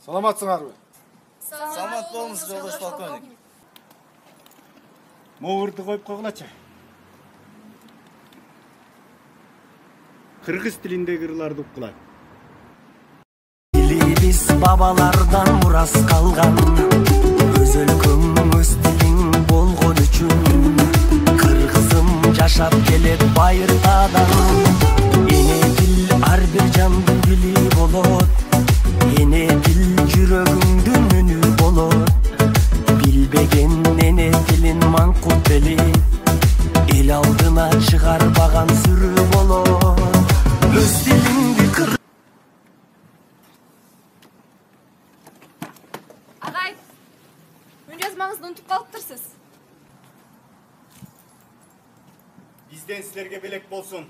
Саламатсыңарбы? Саламат болыңыз, жолдош полковник. Моңурду коюп койгулачы. Кыргыз тилиндеги ырларды уккула. Biz babalardan muras kalgan öz өлкөң өз тилиң болгон үчүн кыргызым жашап келет байыртадан эне тил ар бир жандын дили болот эне тил жүрөгүңдүн үнү болот билбеген эне тилин маңкут белип эл алдына чыгарбаган сүрү болот өз тилиңди Agay, ön yazmağınızda unutup kalıptırsız. Bizden sizlerge belek bolsun.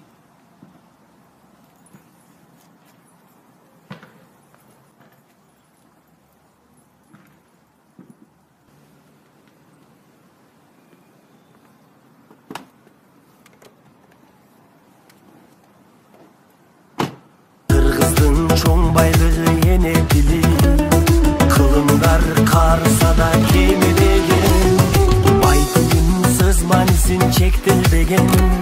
Kırgızdın çoğun baylığı ene dili Kılımlar karsa da kemidegen Baytığın söz manisin çektilbegen